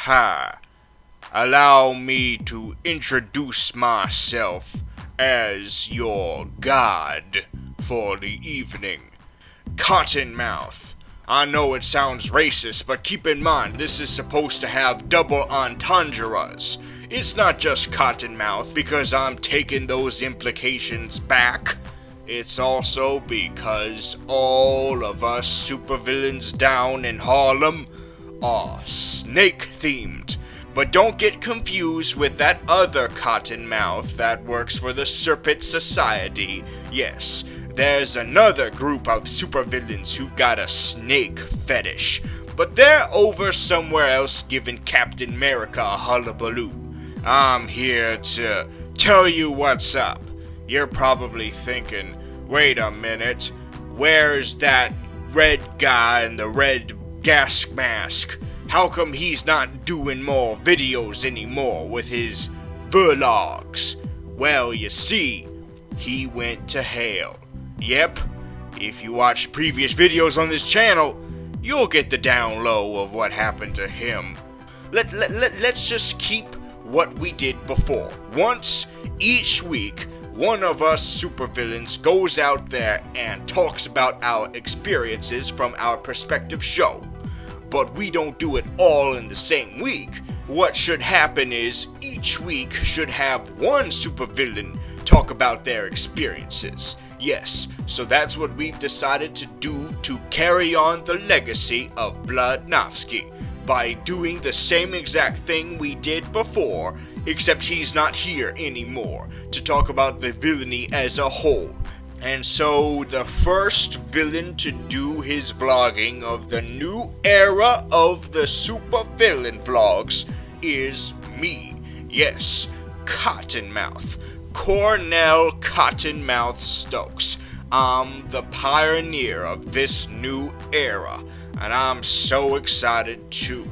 Ha! Allow me to introduce myself as your god for the evening. Cottonmouth. I know it sounds racist, but keep in mind this is supposed to have double entendres. It's not just Cottonmouth because I'm taking those implications back. It's also because all of us supervillains down in Harlem are snake-themed. But don't get confused with that other Cottonmouth that works for the Serpent Society. Yes, there's another group of supervillains who got a snake fetish. But they're over somewhere else giving Captain America a hullabaloo. I'm here to tell you what's up. You're probably thinking, wait a minute, where's that red guy in the red gas mask? How come he's not doing more videos anymore with his vlogs? Well, you see, he went to hell. Yep, if you watch previous videos on this channel, you'll get the down low of what happened to him. Let's just keep what we did before. Once each week, one of us supervillains goes out there and talks about our experiences from our perspective show. But we don't do it all in the same week. What should happen is each week should have one supervillain talk about their experiences. Yes, so that's what we've decided to do to carry on the legacy of Bloodnofsky by doing the same exact thing we did before, except he's not here anymore to talk about the villainy as a whole. And so the first villain to do his vlogging of the new era of the supervillain vlogs is me. Yes, Cottonmouth. Cornell Cottonmouth Stokes. I'm the pioneer of this new era, and I'm so excited too.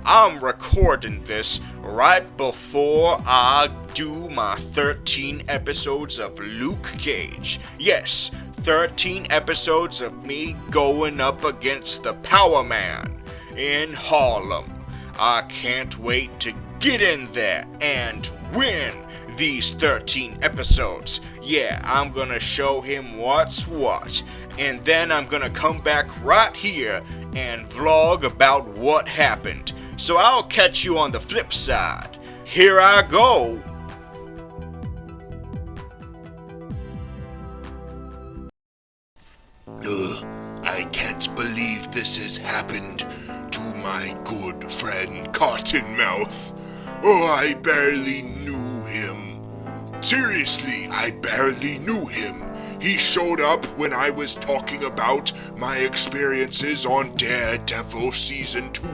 I'm recording this right before I do my 13 episodes of Luke Cage. Yes, 13 episodes of me going up against the Power Man in Harlem. I can't wait to get in there and win these 13 episodes. Yeah, I'm gonna show him what's what. And then I'm gonna come back right here and vlog about what happened. So I'll catch you on the flip side. Here I go. I can't believe this has happened to my good friend Cottonmouth. Oh, I barely knew him. Seriously, I barely knew him. He showed up when I was talking about my experiences on Daredevil Season 2,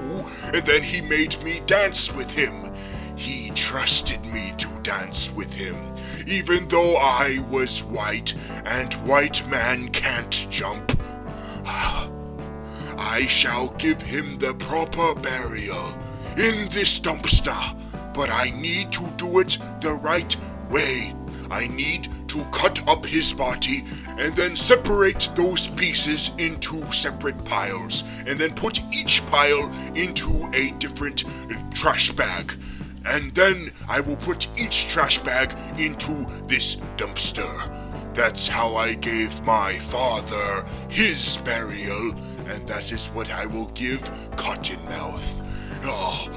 and then he made me dance with him. He trusted me to dance with him, even though I was white, and white man can't jump. I shall give him the proper burial in this dumpster, but I need to do it the right way. I need to cut up his body and then separate those pieces into separate piles and then put each pile into a different trash bag. And then I will put each trash bag into this dumpster. That's how I gave my father his burial, and that is what I will give Cottonmouth. Oh,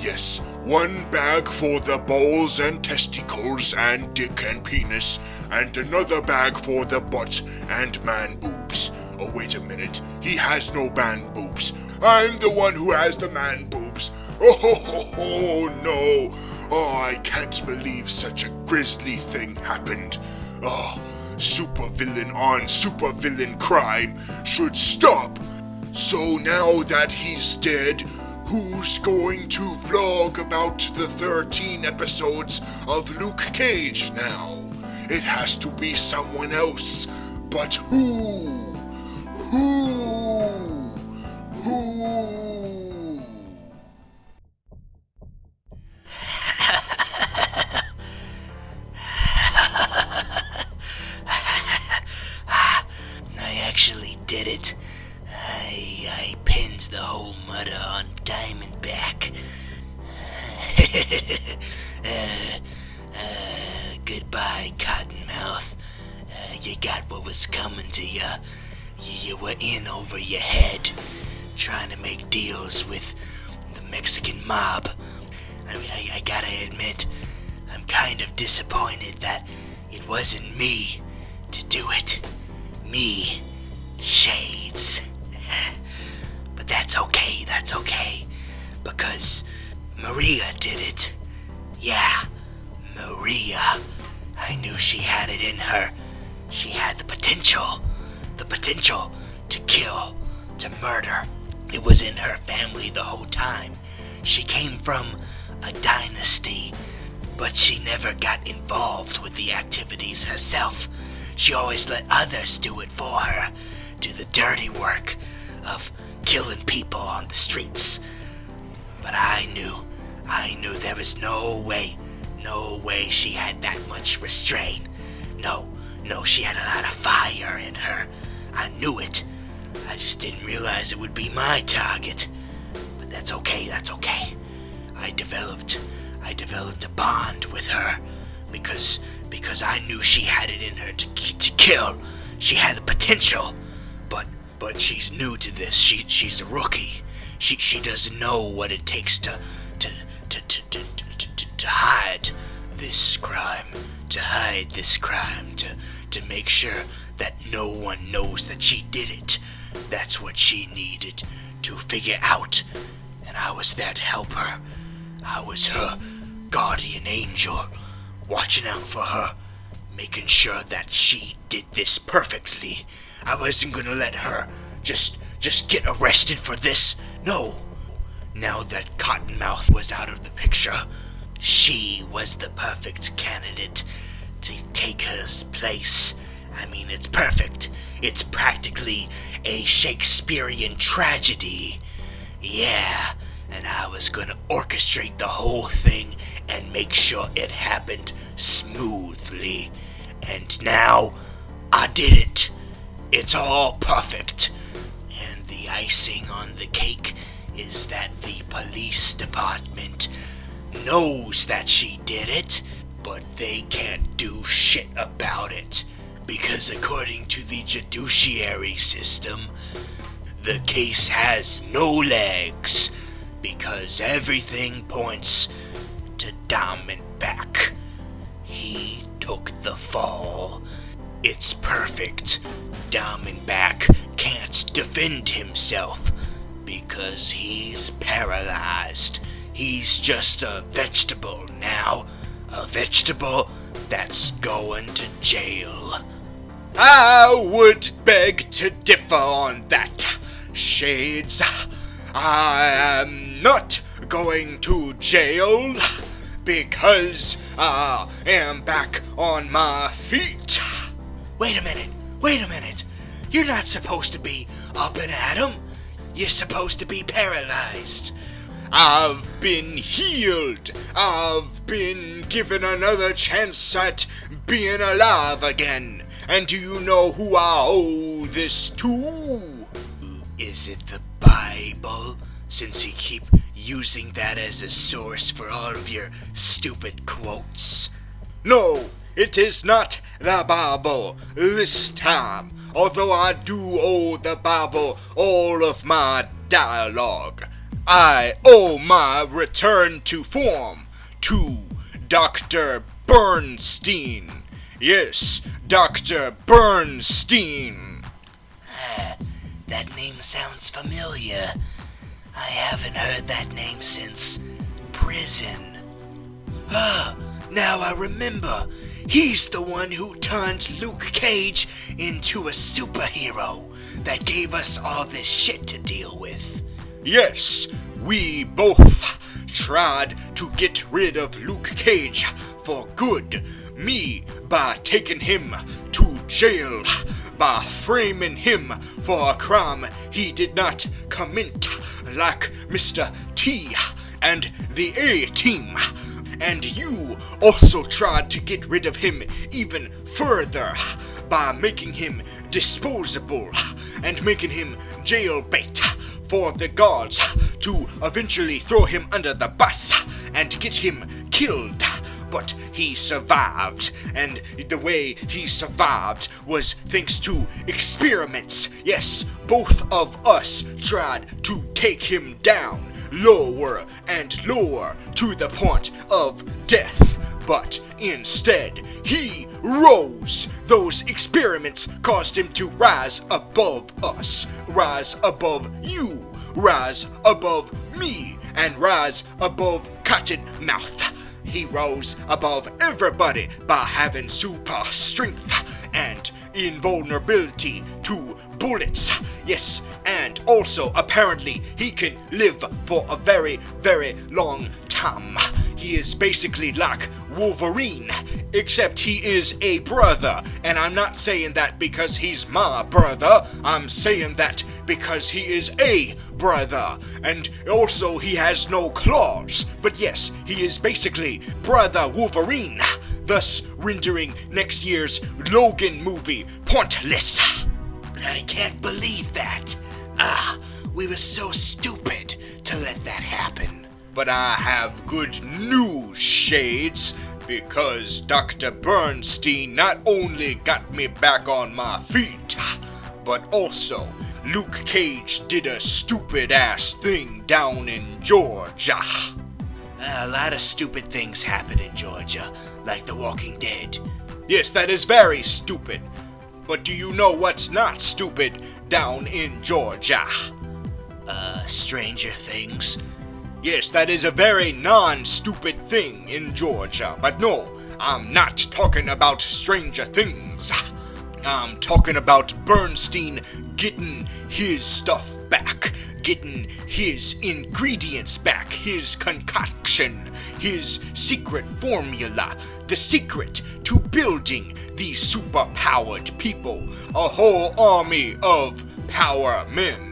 yes. One bag for the balls and testicles and dick and penis, and another bag for the butt and man boobs. Oh, wait a minute. He has no man boobs. I'm the one who has the man boobs. Oh, no. Oh, I can't believe such a grisly thing happened. Oh, supervillain on supervillain crime should stop. So now that he's dead, who's going to vlog about the 13 episodes of Luke Cage now? It has to be someone else. But who? I actually did it. I pinned the whole murder on Diamondback. Goodbye, Cottonmouth. You got what was coming to you. You were in over your head, trying to make deals with the Mexican mob. I mean, I gotta admit, I'm kind of disappointed that it wasn't me to do it. Me, Shades. But that's okay, because Mariah did it. Yeah, Mariah. I knew she had it in her. She had the potential to kill, to murder. It was in her family the whole time. She came from a dynasty, but she never got involved with the activities herself. She always let others do it for her, do the dirty work of killing people on the streets. But I knew there was no way she had that much restraint. No, she had a lot of fire in her. I knew it. I just didn't realize it would be my target. But that's okay. I developed a bond with her because I knew she had it in her to kill. She had the potential, but she's new to this. She's a rookie. She doesn't know what it takes to hide this crime, to make sure that no one knows that she did it. That's what she needed to figure out, and I was there to help her. I was her guardian angel, watching out for her, making sure that she did this perfectly. I wasn't gonna let her just get arrested for this. No. Now that Cottonmouth was out of the picture, she was the perfect candidate to take her place. I mean, it's perfect. It's practically a Shakespearean tragedy. Yeah, and I was gonna orchestrate the whole thing and make sure it happened smoothly. And now, I did it. It's all perfect. And the icing on the cake is that the police department knows that she did it, but they can't do shit about it. Because according to the judiciary system, the case has no legs. Because everything points to Diamondback. He took the fall. It's perfect. Diamondback can't defend himself because he's paralyzed. He's just a vegetable now. A vegetable that's going to jail. I would beg to differ on that, Shades. I am not going to jail because I am back on my feet. Wait a minute. You're not supposed to be up and at 'em. You're supposed to be paralyzed. I've been healed. I've been given another chance at being alive again. And do you know who I owe this to? Is it the Bible? Since you keep using that as a source for all of your stupid quotes. No, it is not the Bible this time. Although I do owe the Bible all of my dialogue. I owe my return to form to Dr. Bernstein. Yes, Dr. Bernstein. That name sounds familiar. I haven't heard that name since prison. Now I remember. He's the one who turned Luke Cage into a superhero that gave us all this shit to deal with. Yes, we both tried to get rid of Luke Cage for good. Me by taking him to jail, by framing him for a crime he did not commit, like Mr. T and the A-Team. And you also tried to get rid of him even further by making him disposable and making him jail bait for the guards to eventually throw him under the bus and get him killed. But he survived, and the way he survived was thanks to experiments. Yes, both of us tried to take him down, lower and lower to the point of death. But instead, he rose. Those experiments caused him to rise above us, rise above you, rise above me, and rise above Cottonmouth. He rose above everybody by having super strength and invulnerability to bullets. Yes, and also apparently he can live for a very, very long time. He is basically like Wolverine, except he is a brother, and I'm not saying that because he's my brother, I'm saying that because he is a brother, and also he has no claws, but yes, he is basically Brother Wolverine, thus rendering next year's Logan movie pointless. I can't believe that. We were so stupid to let that happen. But I have good news, Shades, because Dr. Bernstein not only got me back on my feet, but also Luke Cage did a stupid-ass thing down in Georgia. A lot of stupid things happen in Georgia, like The Walking Dead. Yes, that is very stupid. But do you know what's not stupid down in Georgia? Stranger Things. Yes, that is a very non-stupid thing in Georgia. But no, I'm not talking about Stranger Things. I'm talking about Bernstein getting his stuff back, getting his ingredients back, his concoction, his secret formula, the secret to building these super-powered people, a whole army of power men.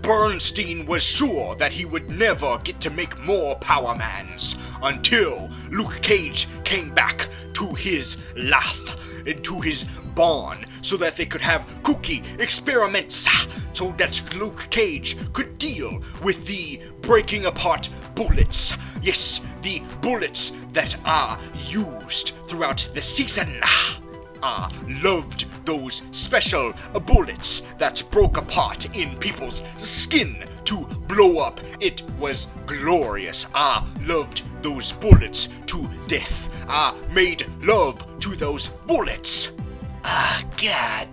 Bernstein was sure that he would never get to make more Power Mans until Luke Cage came back to his life, to his barn, so that they could have cookie experiments, so that Luke Cage could deal with the breaking apart bullets. Yes, the bullets that are used throughout the season. I loved those special bullets that broke apart in people's skin to blow up. It was glorious. I loved those bullets to death. I made love to those bullets. God.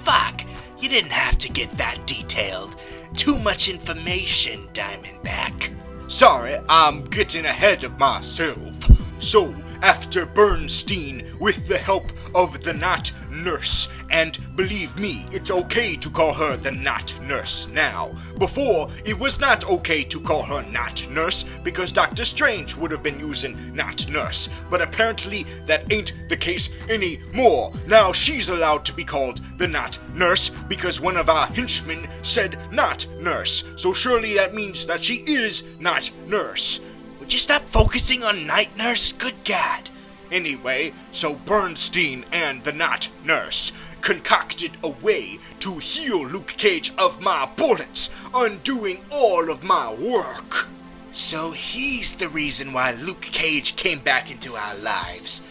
Fuck. You didn't have to get that detailed. Too much information, Diamondback. Sorry, I'm getting ahead of myself. So, after Bernstein, with the help of the Night Nurse, and believe me, it's okay to call her the Night Nurse now. Before, it was not okay to call her Night Nurse, because Doctor Strange would have been using Night Nurse, but apparently that ain't the case anymore. Now she's allowed to be called the Night Nurse, because one of our henchmen said Night Nurse, so surely that means that she is Night Nurse. Would you stop focusing on Night Nurse? Good God. Anyway, so Bernstein and the Night Nurse concocted a way to heal Luke Cage of my bullets, undoing all of my work. So he's the reason why Luke Cage came back into our lives.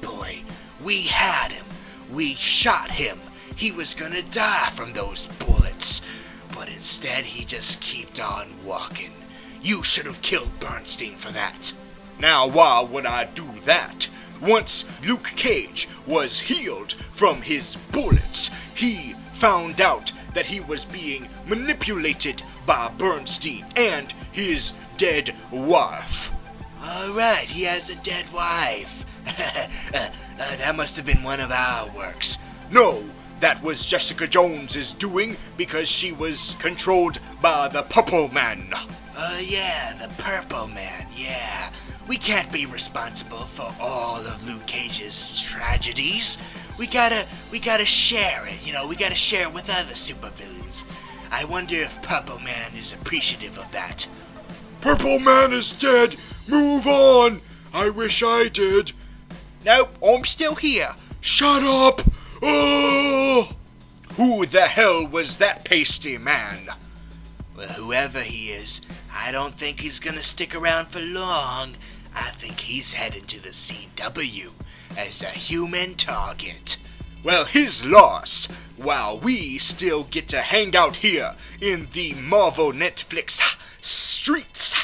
Boy, we had him. We shot him. He was gonna die from those bullets. But instead he just kept on walking. You should have killed Bernstein for that. Now, why would I do that? Once Luke Cage was healed from his bullets, he found out that he was being manipulated by Bernstein and his dead wife. Alright, he has a dead wife. That must have been one of our works. No, that was Jessica Jones's doing because she was controlled by the Purple Man. Yeah, the Purple Man, yeah. We can't be responsible for all of Luke Cage's tragedies. We gotta share it, we gotta share it with other supervillains. I wonder if Purple Man is appreciative of that. Purple Man is dead! Move on! I wish I did. Nope, I'm still here. Shut up! Oh! Who the hell was that pasty man? Well, whoever he is, I don't think he's gonna stick around for long. I think he's heading to the CW as a human target. Well, his loss, while we still get to hang out here in the Marvel Netflix streets.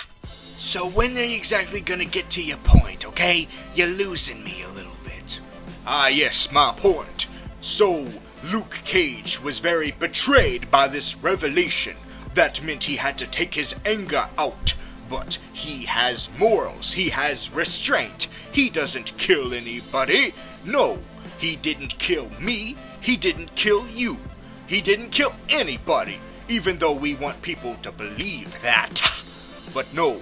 So when are you exactly gonna get to your point, okay? You're losing me a little bit. Ah, yes, my point. So, Luke Cage was very betrayed by this revelation. That meant he had to take his anger out. But he has morals, he has restraint. He doesn't kill anybody. No, he didn't kill me, he didn't kill you. He didn't kill anybody, even though we want people to believe that. But no,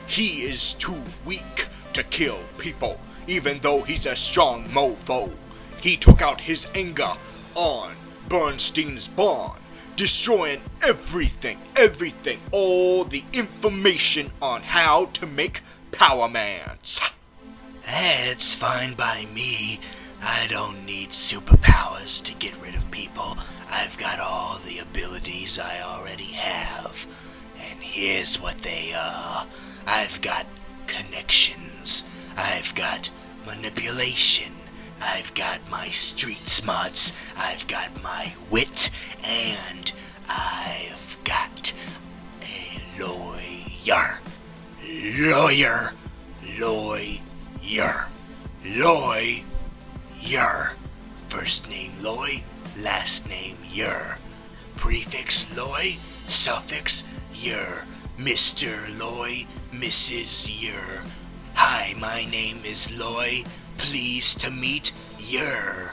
he is too weak to kill people, even though he's a strong mofo. He took out his anger on Bernstein's barn, destroying everything, all the information on how to make Power Mans. It's fine by me. I don't need superpowers to get rid of people. I've got all the abilities I already have. And here's what they are. I've got connections. I've got manipulation. I've got my street smarts. I've got my wit. And I've got a lawyer. Lawyer. First name Loy, last name Yer. Prefix Loy, suffix Yer. Mr. Loy, Mrs. Yer. Hi, my name is Loy. Pleased to meet Yer.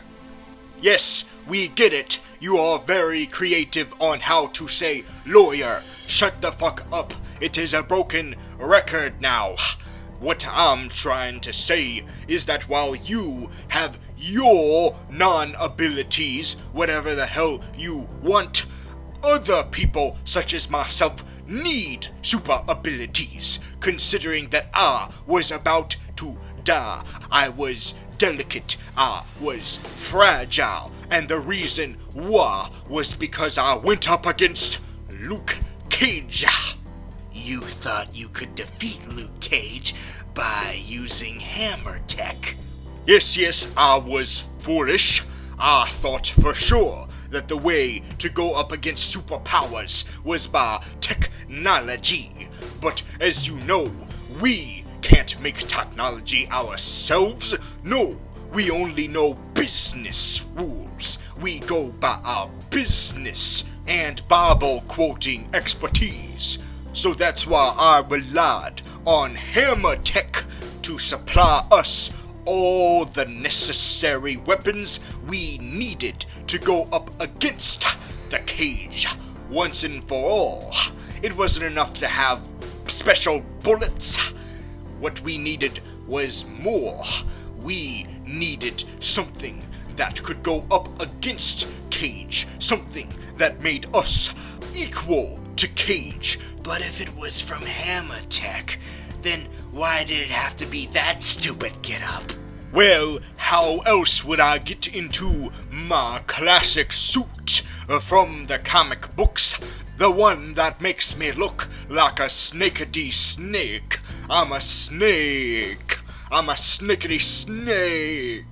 Yes, we get it. You are very creative on how to say lawyer. Shut the fuck up. It is a broken record now. What I'm trying to say is that while you have your non-abilities, whatever the hell you want, other people such as myself need super abilities, considering that I was about to die. I was delicate, I was fragile, and the reason why was because I went up against Luke Cage. You thought you could defeat Luke Cage by using hammer tech. Yes, I was foolish. I thought for sure that the way to go up against superpowers was by technology. But as you know, we can't make technology ourselves. No, we only know business rules. We go by our business and Bible quoting expertise. So that's why I relied on hammer tech to supply us all the necessary weapons we needed to go up against the Cage once and for all. It wasn't enough to have special bullets. What we needed was more. We needed something that could go up against Cage, something that made us equal to Cage. But if it was from hammer tech, then why did it have to be that stupid get-up? Well, how else would I get into my classic suit from the comic books? The one that makes me look like a snakety snake. I'm a snake. I'm a snakeity snake.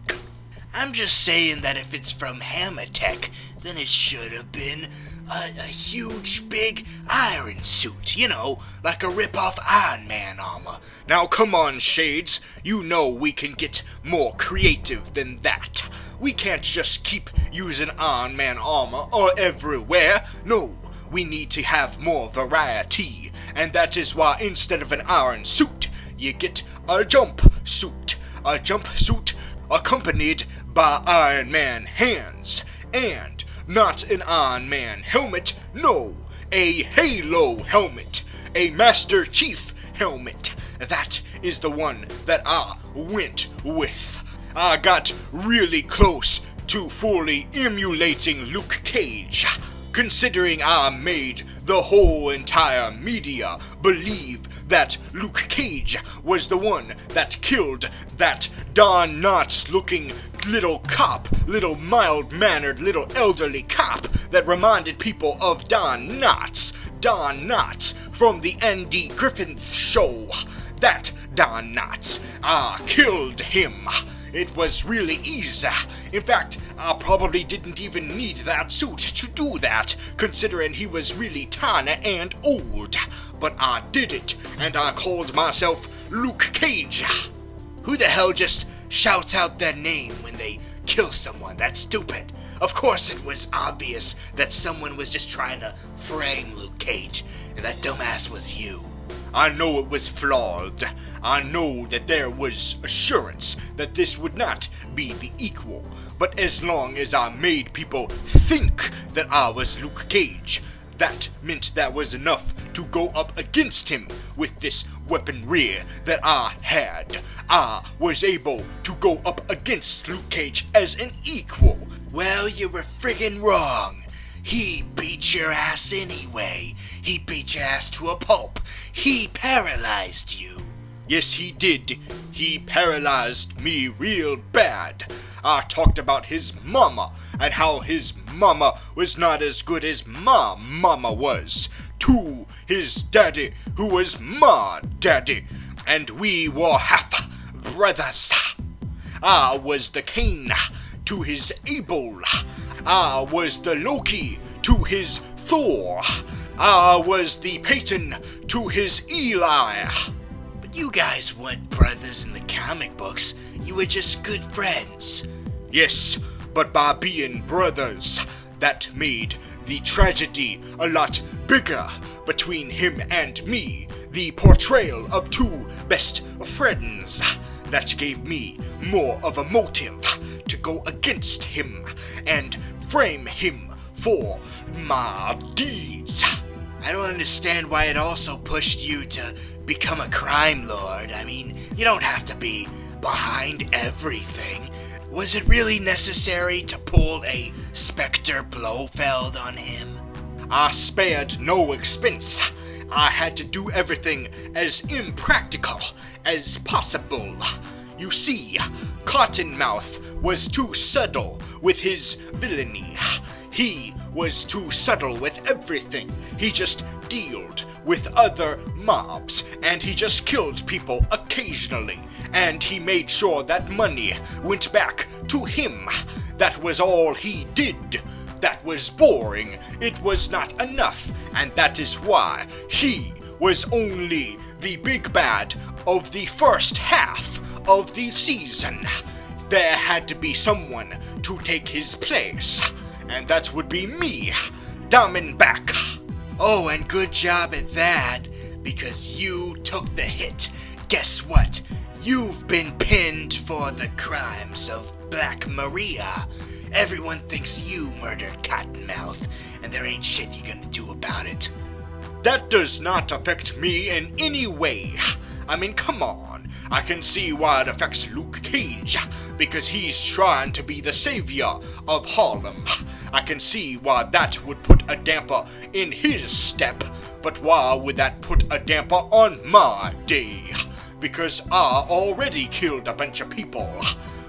I'm just saying that if it's from hammer tech, then it should have been a huge, big iron suit, you know, like a rip-off Iron Man armor. Now come on, Shades, you know we can get more creative than that. We can't just keep using Iron Man armor everywhere. No, we need to have more variety, and that is why instead of an iron suit, you get a jump suit. A jump suit accompanied by Iron Man hands, and not an Iron Man helmet, no, a Halo helmet, a Master Chief helmet. That is the one that I went with. I got really close to fully emulating Luke Cage, considering I made the whole entire media believe that Luke Cage was the one that killed that Don Knotts looking little cop, little mild-mannered, little elderly cop that reminded people of Don Knotts from the Andy Griffith Show. That Don Knotts, I killed him. It was really easy. In fact, I probably didn't even need that suit to do that, considering he was really tiny and old. But I did it, and I called myself Luke Cage. Who the hell just shouts out their name when they kill someone? That's stupid. Of course it was obvious that someone was just trying to frame Luke Cage, and that dumbass was you. I know it was flawed. I know that there was assurance that this would not be the equal. But as long as I made people think that I was Luke Cage, that meant that was enough to go up against him with this weaponry that I had. I was able to go up against Luke Cage as an equal. Well, you were friggin' wrong. He beat your ass anyway. He beat your ass to a pulp. He paralyzed you. Yes, he did. He paralyzed me real bad. I talked about his mama and how his mama was not as good as my mama was to his daddy, who was my daddy, and we were half brothers. I was the Cain to his Abel. I was the Loki to his Thor. I was the Peyton to his Eli. But you guys weren't brothers in the comic books. You were just good friends. Yes, but by being brothers, that made the tragedy a lot bigger between him and me. The portrayal of two best friends. That gave me more of a motive to go against him and frame him for my deeds. I don't understand why it also pushed you to become a crime lord. I mean, you don't have to be behind everything. Was it really necessary to pull a Spectre Blofeld on him? I spared no expense. I had to do everything as impractical as possible. You see, Cottonmouth was too subtle with his villainy. He was too subtle with everything. He just dealt with other mobs, and he just killed people occasionally, and he made sure that money went back to him. That was all he did. That was boring. It was not enough, and that is why he was only the big bad of the first half of the season. There had to be someone to take his place, and that would be me, Diamondback. Oh, and good job at that, because you took the hit. Guess what? You've been pinned for the crimes of Black Maria. Everyone thinks you murdered Cottonmouth, and there ain't shit you gonna do about it. That does not affect me in any way. I mean, come on. I can see why it affects Luke Cage, because he's trying to be the savior of Harlem. I can see why that would put a damper in his step, but why would that put a damper on my day? Because I already killed a bunch of people.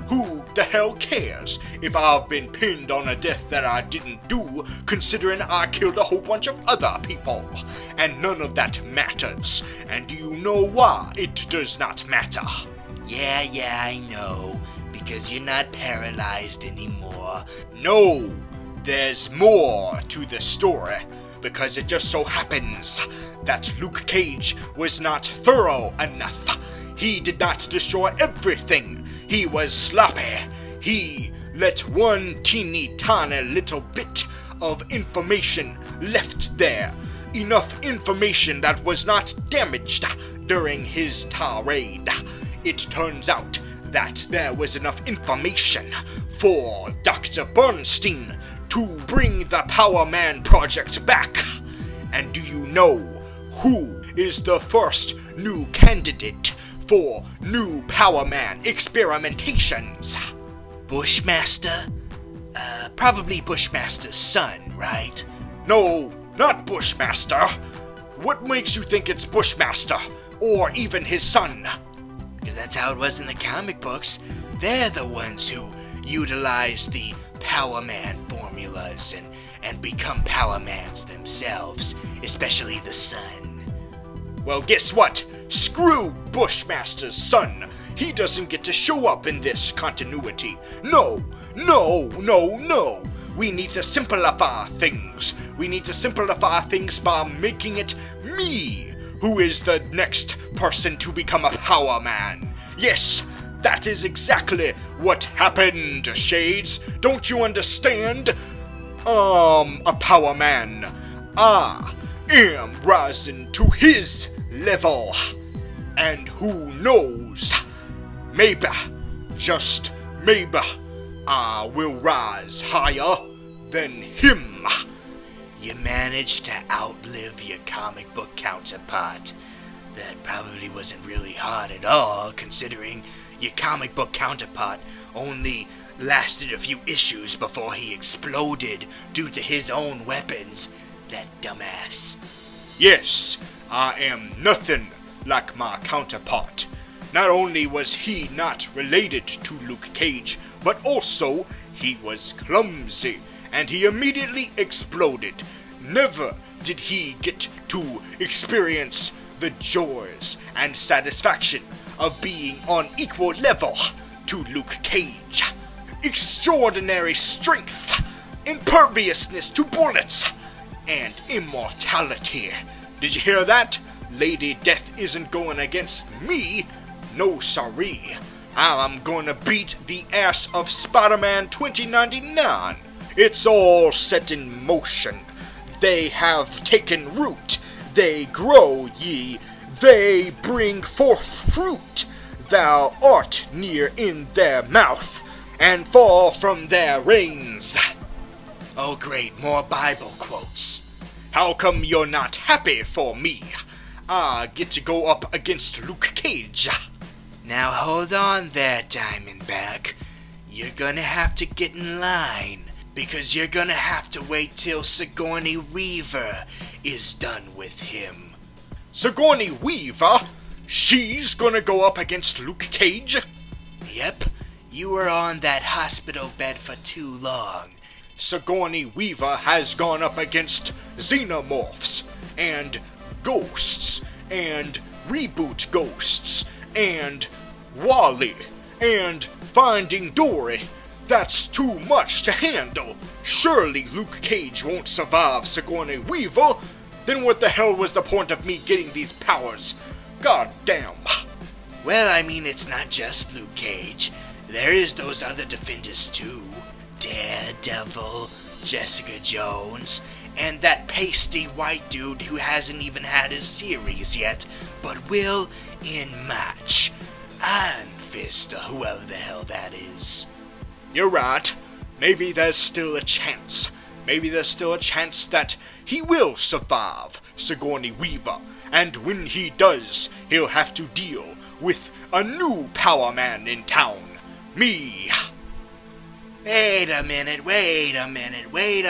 Who the hell cares if I've been pinned on a death that I didn't do, considering I killed a whole bunch of other people? And none of that matters. And do you know why it does not matter? Yeah, I know. Because you're not paralyzed anymore. No, there's more to the story. Because it just so happens that Luke Cage was not thorough enough. He did not destroy everything. He was sloppy. He let one teeny tiny little bit of information left there. Enough information that was not damaged during his tirade. It turns out that there was enough information for Dr. Bernstein to bring the Power Man Project back. And do you know who is the first new candidate for new Power Man experimentations? Bushmaster? Probably Bushmaster's son, right? No, not Bushmaster. What makes you think it's Bushmaster, or even his son? Because that's how it was in the comic books. They're the ones who utilize the Power Man formulas and become Power Mans themselves, especially the Sun. Well, guess what? Screw Bushmaster's son. He doesn't get to show up in this continuity. No. We need to simplify things. We need to simplify things by making it me who is the next person to become a Power Man. Yes, that is exactly what happened, Shades. Don't you understand? A Power Man. I am rising to his level. And who knows? Maybe, just maybe, I will rise higher than him. You managed to outlive your comic book counterpart. That probably wasn't really hard at all, considering your comic book counterpart only lasted a few issues before he exploded due to his own weapons. That dumbass. Yes, I am nothing like my counterpart. Not only was he not related to Luke Cage, but also he was clumsy, and he immediately exploded. Never did he get to experience the joys and satisfaction of being on equal level to Luke Cage. Extraordinary strength, imperviousness to bullets, and immortality. Did you hear that? Lady Death isn't going against me. No siree. I'm gonna beat the ass of Spider-Man 2099. It's all set in motion. They have taken root. They grow ye. They bring forth fruit. Thou art near in their mouth, and fall from their reins. Oh great, more Bible quotes. How come you're not happy for me? I get to go up against Luke Cage. Now hold on there, Diamondback. You're gonna have to get in line, because you're gonna have to wait till Sigourney Weaver is done with him. Sigourney Weaver? She's gonna go up against Luke Cage? Yep, you were on that hospital bed for too long. Sigourney Weaver has gone up against xenomorphs, and ghosts, and reboot ghosts, and Wally, and Finding Dory. That's too much to handle. Surely Luke Cage won't survive Sigourney Weaver. Then what the hell was the point of me getting these powers? God damn. Well, I mean, it's not just Luke Cage. There is those other Defenders too. Daredevil, Jessica Jones, and that pasty white dude who hasn't even had his series yet, but will in March. Iron Fist, or whoever the hell that is. You're right. Maybe there's still a chance. Maybe there's still a chance that he will survive Sigourney Weaver, and when he does, he'll have to deal with a new Power Man in town. Me. Wait a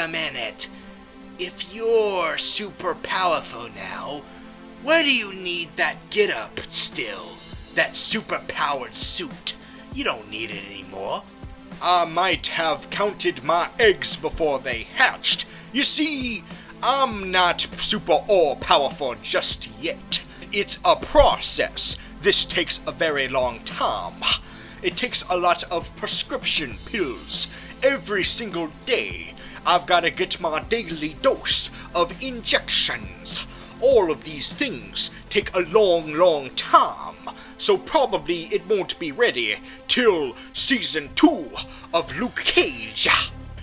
minute. If you're super powerful now, why do you need that get-up still? That super-powered suit? You don't need it anymore. I might have counted my eggs before they hatched. You see, I'm not super all-powerful just yet. It's a process. This takes a very long time. It takes a lot of prescription pills. Every single day, I've got to get my daily dose of injections. All of these things take a long time, so probably it won't be ready till Season 2 of Luke Cage.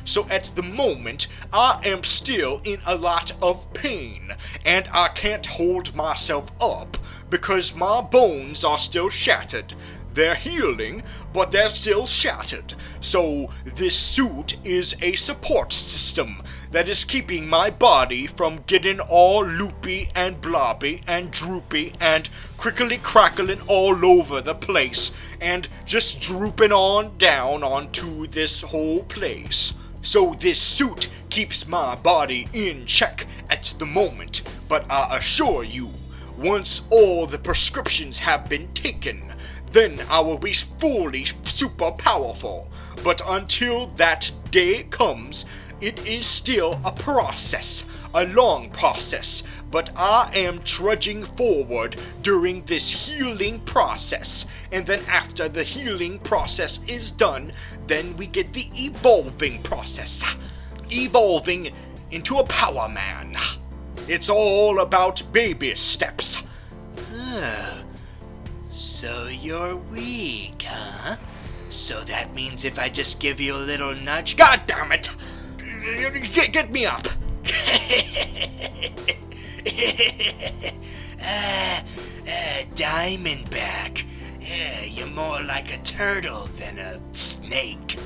So at the moment, I am still in a lot of pain, and I can't hold myself up because my bones are still shattered. They're healing, but they're still shattered. So this suit is a support system that is keeping my body from getting all loopy and blobby and droopy and crickly crackling all over the place and just drooping on down onto this whole place. So this suit keeps my body in check at the moment, but I assure you, once all the prescriptions have been taken, then I will be fully super powerful. But until that day comes, it is still a process, a long process, but I am trudging forward during this healing process. And then after the healing process is done, then we get the evolving process. Evolving into a power man. It's all about baby steps. So you're weak, huh? So that means if I just give you a little nudge... God damn it! Get me up! Diamondback. You're more like a turtle than a snake.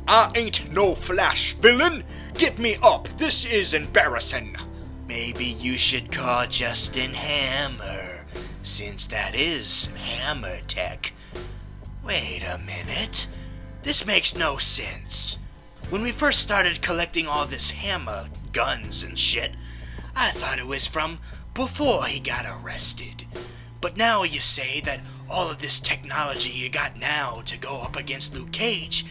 I ain't no Flash villain! Get me up! This is embarrassing! Maybe you should call Justin Hammer, since that is hammer tech. Wait a minute. This makes no sense. When we first started collecting all this hammer guns and shit, I thought it was from before he got arrested. But now you say that all of this technology you got now to go up against Luke Cage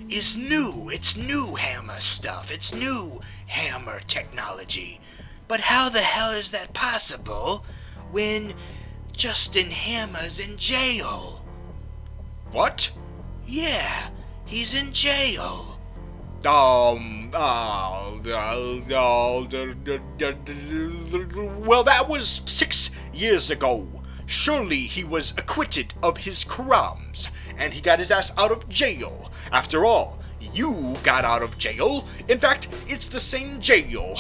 is new. It's new hammer stuff. It's new hammer technology. But how the hell is that possible when Justin Hammer's in jail? What? Yeah, he's in jail. Well, that was 6 years ago. Surely he was acquitted of his crimes, and he got his ass out of jail. After all, you got out of jail. In fact, it's the same jail.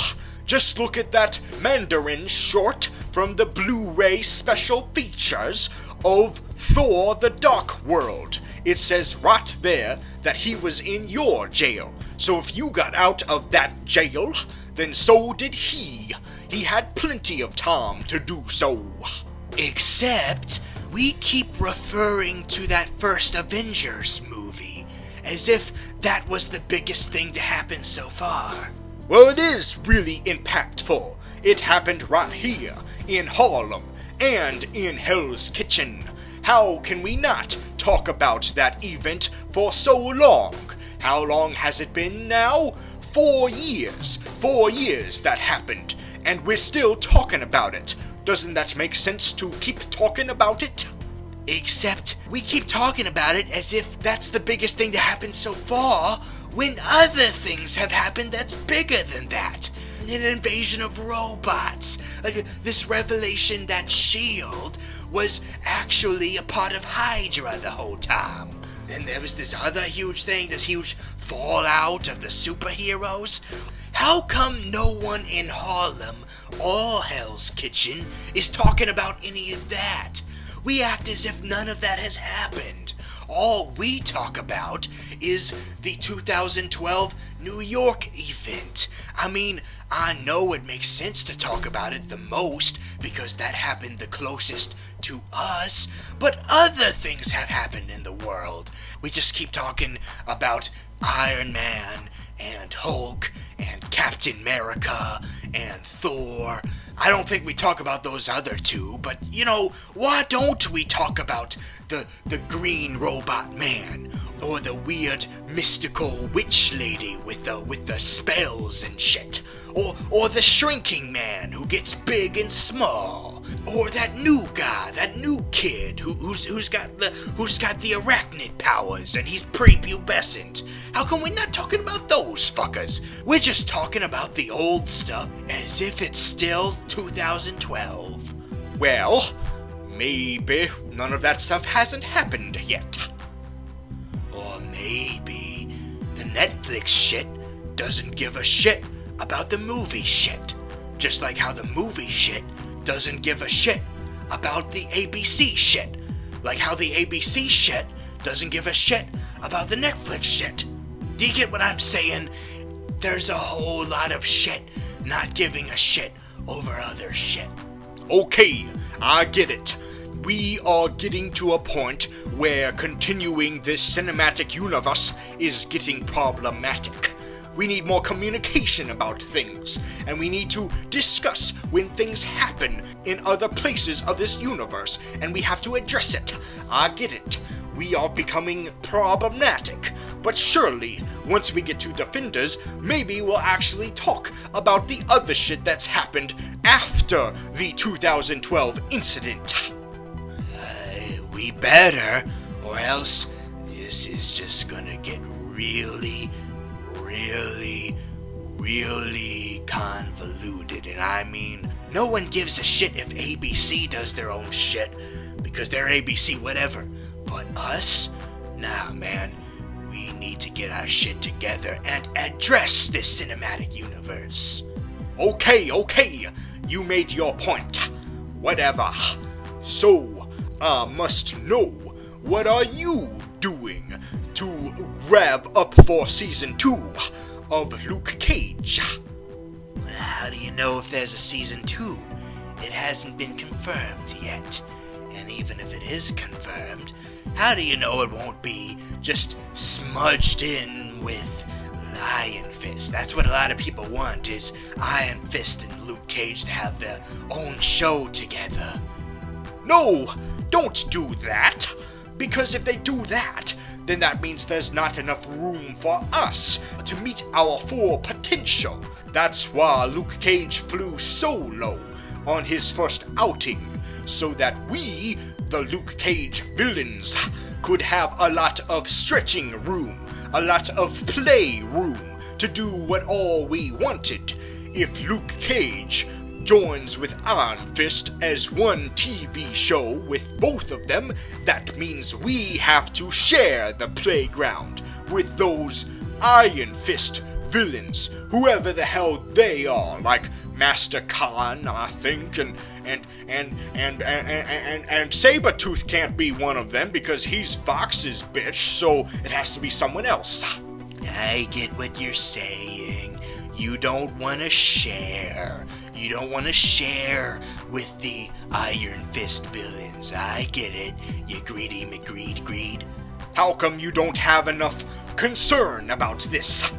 Just look at that Mandarin short from the Blu-ray special features of Thor: The Dark World. It says right there that he was in your jail. So if you got out of that jail, then so did he. He had plenty of time to do so. Except, we keep referring to that first Avengers movie, as if that was the biggest thing to happen so far. Well, it is really impactful. It happened right here, in Harlem, and in Hell's Kitchen. How can we not talk about that event for so long? How long has it been now? 4 years. 4 years that happened, and we're still talking about it. Doesn't that make sense to keep talking about it? Except, we keep talking about it as if that's the biggest thing to happen so far, when other things have happened that's bigger than that. An invasion of robots. This revelation that S.H.I.E.L.D. was actually a part of Hydra the whole time. And there was this other huge thing, this huge fallout of the superheroes. How come no one in Harlem or Hell's Kitchen is talking about any of that? We act as if none of that has happened. All we talk about is the 2012 New York event. I mean, I know it makes sense to talk about it the most because that happened the closest to us, but other things have happened in the world. We just keep talking about Iron Man and Hulk and Captain America and Thor. I don't think we talk about those other two, but, you know, why don't we talk about the green robot man, or the weird mystical witch lady with the spells and shit, or the shrinking man who gets big and small, or that new guy, that new kid who's got the arachnid powers and he's prepubescent. How come we're not talking about those fuckers? We're just talking about the old stuff as if it's still 2012. Well, maybe none of that stuff hasn't happened yet. Or maybe the Netflix shit doesn't give a shit about the movie shit. Just like how the movie shit doesn't give a shit about the ABC shit. Like how the ABC shit doesn't give a shit about the Netflix shit. Do you get what I'm saying? There's a whole lot of shit not giving a shit over other shit. Okay, I get it. We are getting to a point where continuing this cinematic universe is getting problematic. We need more communication about things, and we need to discuss when things happen in other places of this universe, and we have to address it. I get it. we are becoming problematic. But surely, once we get to Defenders, maybe we'll actually talk about the other shit that's happened after the 2012 incident. We better, or else this is just gonna get really, really, really convoluted. And I mean, no one gives a shit if ABC does their own shit, because they're ABC whatever. But us? Nah, man. We need to get our shit together and address this cinematic universe. Okay, you made your point. Whatever. So, I must know, what are you doing to rev up for season 2 of Luke Cage? How do you know if there's a season 2? It hasn't been confirmed yet. And even if it is confirmed, how do you know it won't be just smudged in with Iron Fist? That's what a lot of people want, is Iron Fist and Luke Cage to have their own show together. No, don't do that. Because if they do that, then that means there's not enough room for us to meet our full potential. That's why Luke Cage flew solo on his first outing, so that we, the Luke Cage villains, could have a lot of stretching room, a lot of play room to do what all we wanted. If Luke Cage joins with Iron Fist as one TV show with both of them, that means we have to share the playground with those Iron Fist villains, whoever the hell they are, like Master Khan, I think, and Sabretooth can't be one of them because he's Fox's bitch, so it has to be someone else. I get what you're saying. You don't want to share. You don't want to share with the Iron Fist villains. I get it, you greedy McGreed. How come you don't have enough concern about this?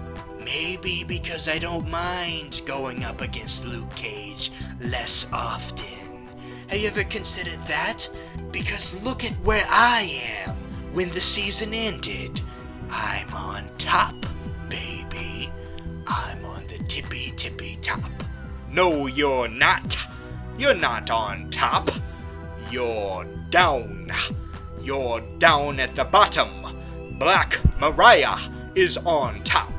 Maybe because I don't mind going up against Luke Cage less often. Have you ever considered that? Because look at where I am when the season ended. I'm on top, baby. I'm on the tippy top. No, you're not. You're not on top. You're down. You're down at the bottom. Black Mariah is on top.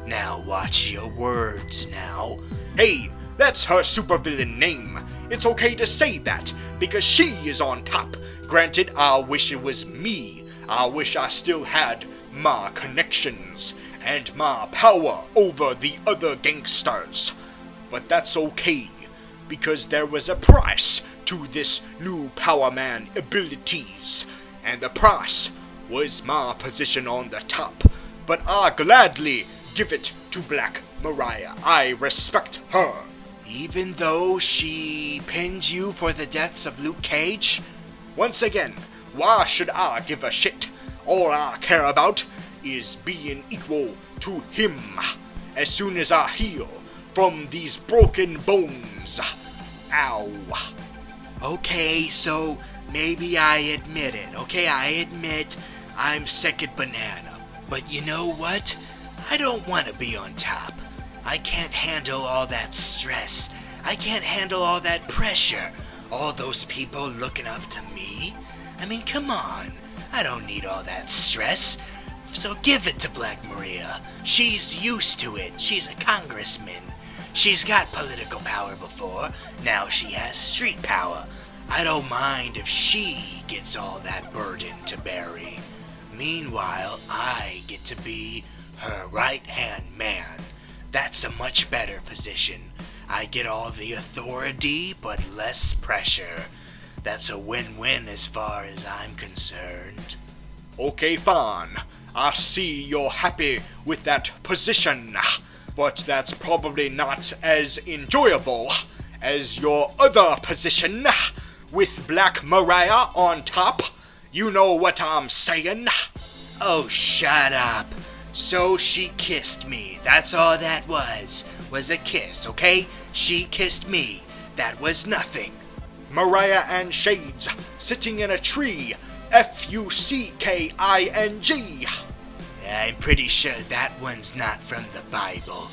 Now watch your words now. Hey, that's her supervillain name. It's okay to say that, because she is on top. Granted, I wish it was me. I wish I still had my connections and my power over the other gangsters. But that's okay, because there was a price to this new Power Man abilities, and the price was my position on the top. But I gladly give it to Black Mariah. I respect her. Even though she pinned you for the deaths of Luke Cage? Once again, why should I give a shit? All I care about is being equal to him. As soon as I heal from these broken bones. Ow. Okay, so maybe I admit it. Okay, I admit I'm second banana. But you know what? I don't want to be on top. I can't handle all that stress. I can't handle all that pressure. All those people looking up to me. I mean, come on. I don't need all that stress. So give it to Black Maria. She's used to it. She's a congressman. She's got political power before. Now she has street power. I don't mind if she gets all that burden to bear. Meanwhile, I get to be her right-hand man. That's a much better position. I get all the authority, but less pressure. That's a win-win as far as I'm concerned. Okay, fine. I see you're happy with that position, but that's probably not as enjoyable as your other position with Black Mariah on top. You know what I'm saying? Oh, shut up. So she kissed me. That's all that was a kiss, okay? She kissed me. That was nothing. Mariah and Shades sitting in a tree Fucking. I'm pretty sure that one's not from the Bible.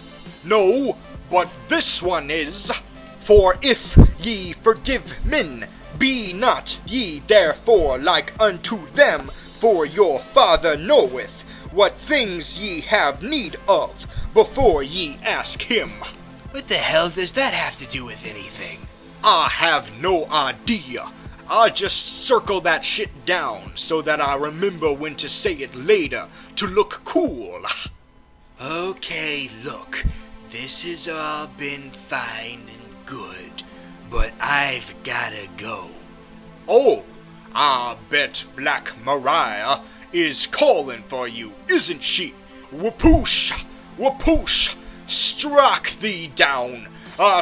No, but this one is. For if ye forgive men, be not ye therefore like unto them, for your Father knoweth what things ye have need of, before ye ask him. What the hell does that have to do with anything? I have no idea. I just circle that shit down so that I remember when to say it later to look cool. Okay, look, this has all been fine and good, but I've gotta go. Oh, I bet Black Mariah is calling for you, isn't she? Whoopoosh, whoopoosh, struck thee down.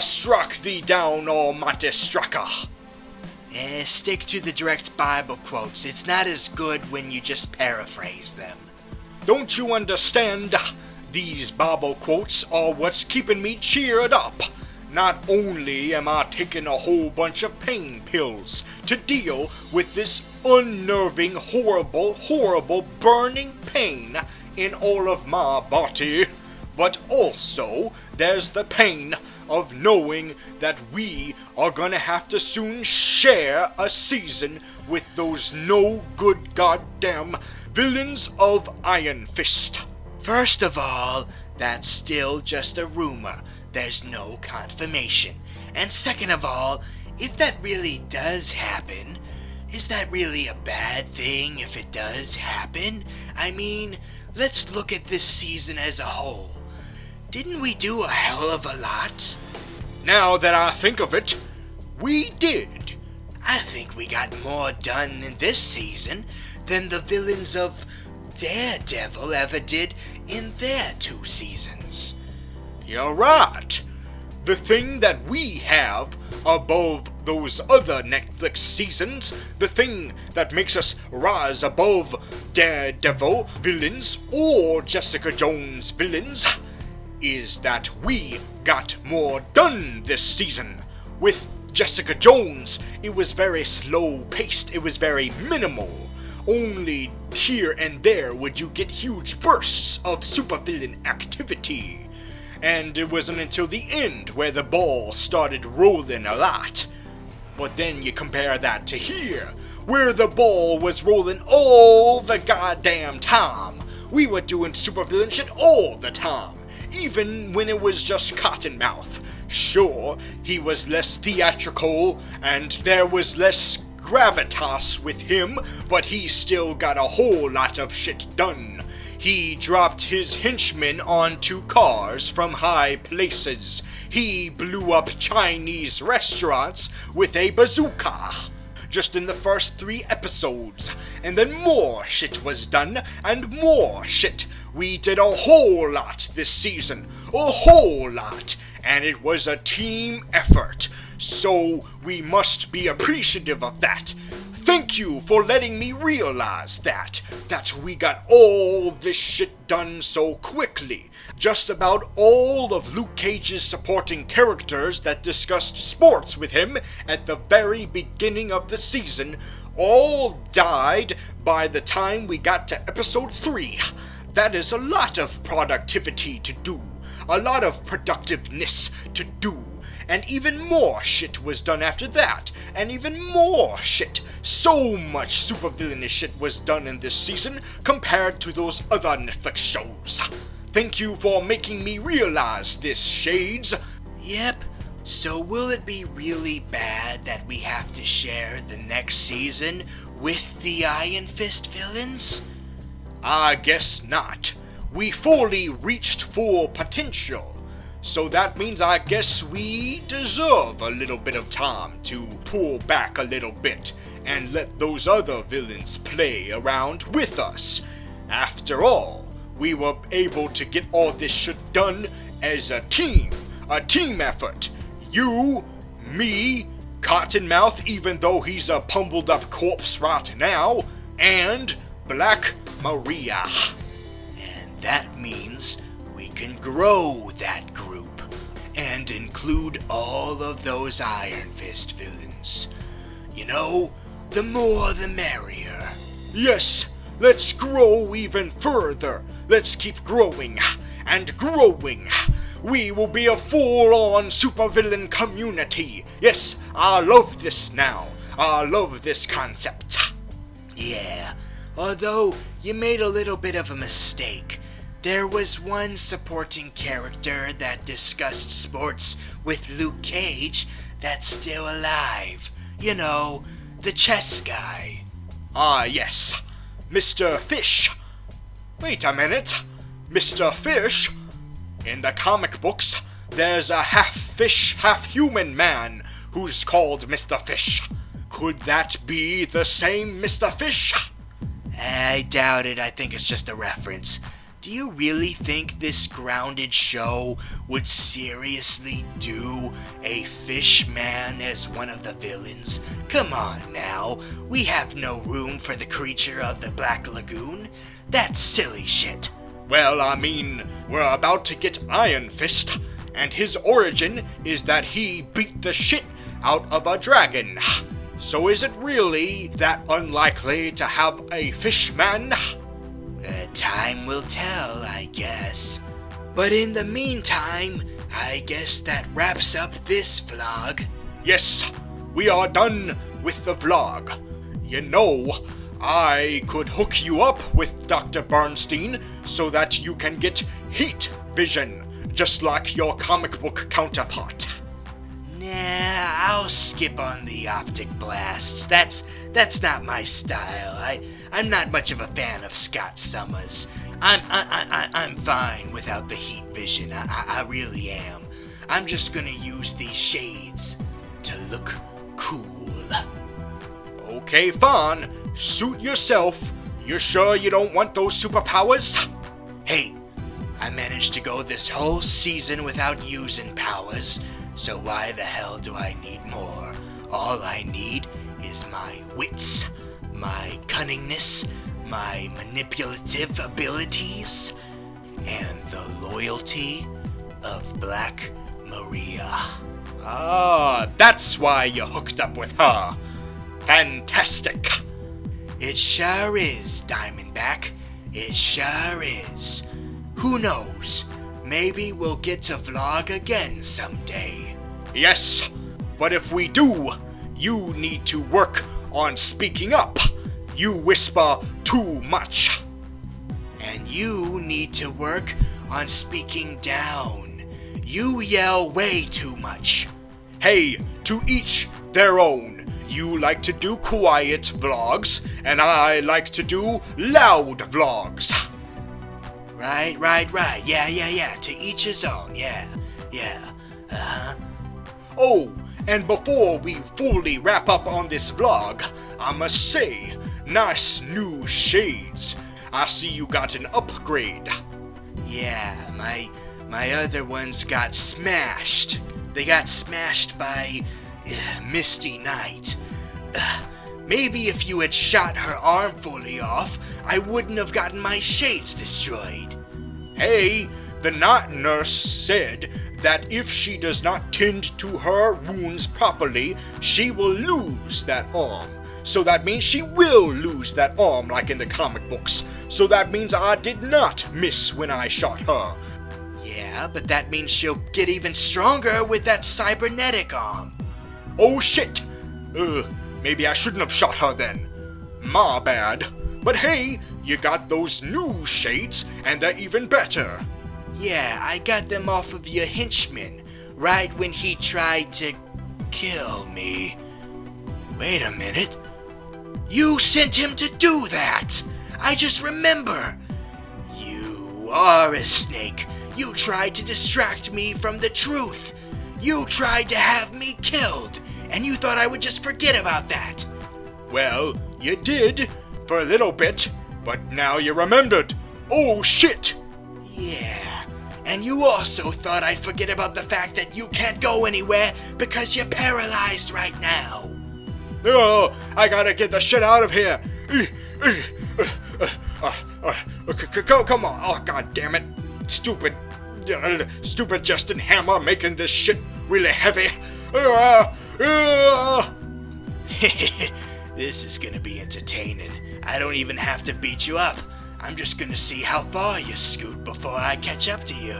Struck thee down, almighty strucker. Stick to the direct Bible quotes. It's not as good when you just paraphrase them. Don't you understand? These Bible quotes are what's keeping me cheered up. Not only am I taking a whole bunch of pain pills to deal with this unnerving, horrible, burning pain in all of my body, but also there's the pain of knowing that we are gonna have to soon share a season with those no good goddamn villains of Iron Fist. First of all, that's still just a rumor. There's no confirmation. And second of all, if that really does happen, is that really a bad thing if it does happen? I mean, let's look at this season as a whole. Didn't we do a hell of a lot? Now that I think of it, we did. I think we got more done in this season than the villains of Daredevil ever did in their 2 seasons. You're right. The thing that we have above those other Netflix seasons, the thing that makes us rise above Daredevil villains or Jessica Jones villains, is that we got more done this season. With Jessica Jones, it was very slow-paced, it was very minimal. Only here and there would you get huge bursts of supervillain activity. And it wasn't until the end where the ball started rolling a lot. But then you compare that to here, where the ball was rolling all the goddamn time. We were doing supervillain shit all the time, even when it was just Cottonmouth. Sure, he was less theatrical, and there was less gravitas with him, but he still got a whole lot of shit done. He dropped his henchmen onto cars from high places. He blew up Chinese restaurants with a bazooka. Just in the first 3 episodes. And then more shit was done, and more shit. We did a whole lot this season. A whole lot. And it was a team effort. So we must be appreciative of that. Thank you for letting me realize that we got all this shit done so quickly. Just about all of Luke Cage's supporting characters that discussed sports with him at the very beginning of the season all died by the time we got to episode 3. That is a lot of productivity to do, a lot of productiveness to do. And even more shit was done after that, and even more shit. So much supervillainous shit was done in this season compared to those other Netflix shows. Thank you for making me realize this, Shades. Yep, so will it be really bad that we have to share the next season with the Iron Fist villains? I guess not. We fully reached full potential. So that means I guess we deserve a little bit of time to pull back a little bit and let those other villains play around with us. After all, we were able to get all this shit done as a team effort. You, me, Cottonmouth, even though he's a pummeled up corpse right now, and Black Mariah. And that means we can grow that group and include all of those Iron Fist villains. You know, the more the merrier. Yes, let's grow even further. Let's keep growing and growing. We will be a full-on supervillain community. Yes, I love this now. I love this concept. Yeah, although you made a little bit of a mistake. There was one supporting character that discussed sports with Luke Cage that's still alive. You know, the chess guy. Ah, yes. Mr. Fish. Wait a minute. Mr. Fish? In the comic books, there's a half-fish, half-human man who's called Mr. Fish. Could that be the same Mr. Fish? I doubt it. I think it's just a reference. Do you really think this grounded show would seriously do a fish man as one of the villains? Come on now. We have no room for the creature of the Black Lagoon. That's silly shit. Well, I mean, we're about to get Iron Fist, and his origin is that he beat the shit out of a dragon. So is it really that unlikely to have a fish man? Time will tell, I guess. But in the meantime, I guess that wraps up this vlog. Yes, we are done with the vlog. You know, I could hook you up with Dr. Bernstein so that you can get heat vision, just like your comic book counterpart. Nah, I'll skip on the optic blasts. That's not my style. I'm not much of a fan of Scott Summers. I'm fine without the heat vision. I really am. I'm just gonna use these shades to look cool. Okay, fine. Suit yourself. You sure you don't want those superpowers? Hey, I managed to go this whole season without using powers, so why the hell do I need more? All I need is my wits, my cunningness, my manipulative abilities, and the loyalty of Black Maria. Ah, that's why you hooked up with her. Fantastic. It sure is, Diamondback. It sure is. Who knows? Maybe we'll get to vlog again someday. Yes, but if we do, you need to work on speaking up. You whisper too much. And you need to work on speaking down. You yell way too much. Hey, to each their own. You like to do quiet vlogs, and I like to do loud vlogs. Right. Yeah. To each his own. Yeah. Uh-huh. Oh, and before we fully wrap up on this vlog, I must say, nice new shades. I see you got an upgrade. Yeah, my other ones got smashed. They got smashed by Misty Knight. Maybe if you had shot her arm fully off, I wouldn't have gotten my shades destroyed. Hey, the night nurse said that if she does not tend to her wounds properly, she will lose that arm. So that means she will lose that arm like in the comic books. So that means I did not miss when I shot her. Yeah, but that means she'll get even stronger with that cybernetic arm. Oh shit! Maybe I shouldn't have shot her then. My bad. But hey, you got those new shades, and they're even better. Yeah, I got them off of your henchman, right when he tried to kill me. Wait a minute. You sent him to do that! I just remember. You are a snake. You tried to distract me from the truth. You tried to have me killed, and you thought I would just forget about that. Well, you did, for a little bit, but now you remembered. Oh shit! Yeah, and you also thought I'd forget about the fact that you can't go anywhere because you're paralyzed right now. Oh, I gotta get the shit out of here. Come on. Oh, god damn it. Stupid Justin Hammer making this shit really heavy. This is gonna be entertaining. I don't even have to beat you up. I'm just gonna see how far you scoot before I catch up to you.